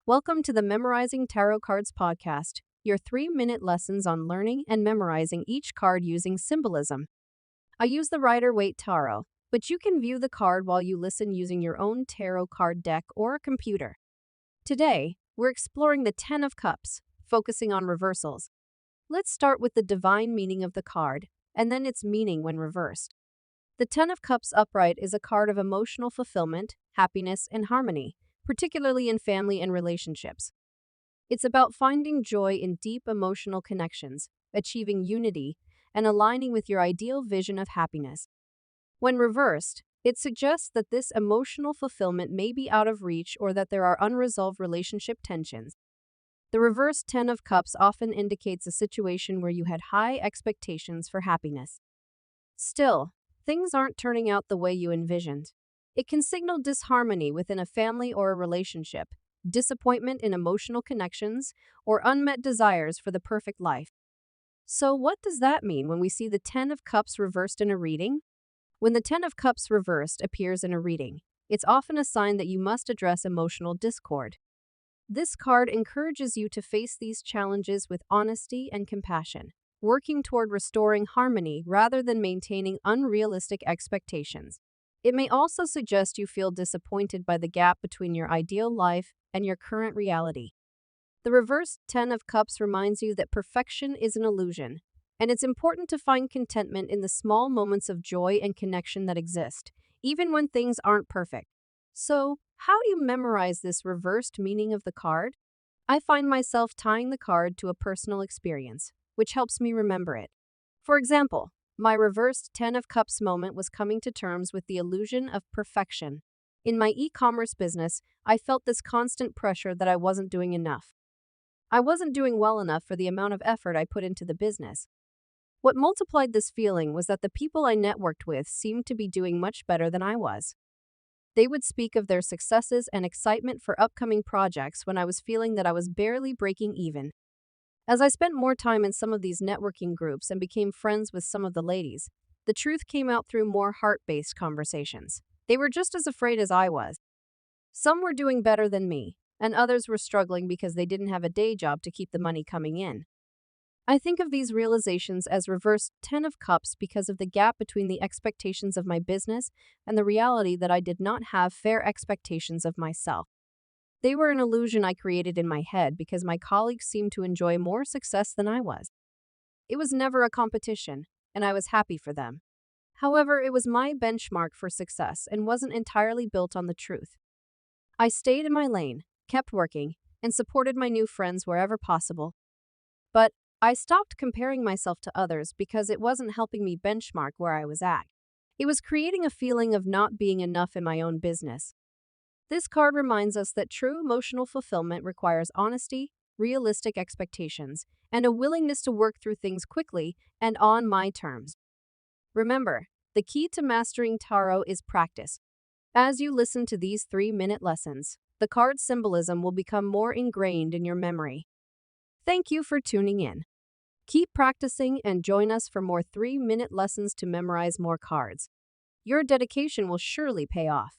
Welcome to the Memorizing Tarot Cards podcast, your 3-minute lessons on learning and memorizing each card using symbolism. I use the Rider Waite Tarot, but you can view the card while you listen using your own tarot card deck or a computer. Today, we're exploring the Ten of Cups, focusing on reversals. Let's start with the divine meaning of the card, and then its meaning when reversed. The Ten of Cups upright is a card of emotional fulfillment, happiness, and harmony, particularly in family and relationships. It's about finding joy in deep emotional connections, achieving unity, and aligning with your ideal vision of happiness. When reversed, it suggests that this emotional fulfillment may be out of reach or that there are unresolved relationship tensions. The reversed Ten of Cups often indicates a situation where you had high expectations for happiness. Still, things aren't turning out the way you envisioned. It can signal disharmony within a family or a relationship, disappointment in emotional connections, or unmet desires for the perfect life. So what does that mean when we see the Ten of Cups reversed in a reading? When the Ten of Cups reversed appears in a reading, it's often a sign that you must address emotional discord. This card encourages you to face these challenges with honesty and compassion, working toward restoring harmony rather than maintaining unrealistic expectations. It may also suggest you feel disappointed by the gap between your ideal life and your current reality. The reversed Ten of Cups reminds you that perfection is an illusion, and it's important to find contentment in the small moments of joy and connection that exist, even when things aren't perfect. So, how do you memorize this reversed meaning of the card? I find myself tying the card to a personal experience, which helps me remember it. For example, my reversed Ten of Cups moment was coming to terms with the illusion of perfection. In my e-commerce business, I felt this constant pressure that I wasn't doing enough. I wasn't doing well enough for the amount of effort I put into the business. What multiplied this feeling was that the people I networked with seemed to be doing much better than I was. They would speak of their successes and excitement for upcoming projects when I was feeling that I was barely breaking even. As I spent more time in some of these networking groups and became friends with some of the ladies, the truth came out through more heart-based conversations. They were just as afraid as I was. Some were doing better than me, and others were struggling because they didn't have a day job to keep the money coming in. I think of these realizations as reversed Ten of Cups because of the gap between the expectations of my business and the reality that I did not have fair expectations of myself. They were an illusion I created in my head because my colleagues seemed to enjoy more success than I was. It was never a competition, and I was happy for them. However, it was my benchmark for success and wasn't entirely built on the truth. I stayed in my lane, kept working, and supported my new friends wherever possible. But I stopped comparing myself to others because it wasn't helping me benchmark where I was at. It was creating a feeling of not being enough in my own business. This card reminds us that true emotional fulfillment requires honesty, realistic expectations, and a willingness to work through things quickly and on my terms. Remember, the key to mastering tarot is practice. As you listen to these 3-minute lessons, the card symbolism will become more ingrained in your memory. Thank you for tuning in. Keep practicing and join us for more 3-minute lessons to memorize more cards. Your dedication will surely pay off.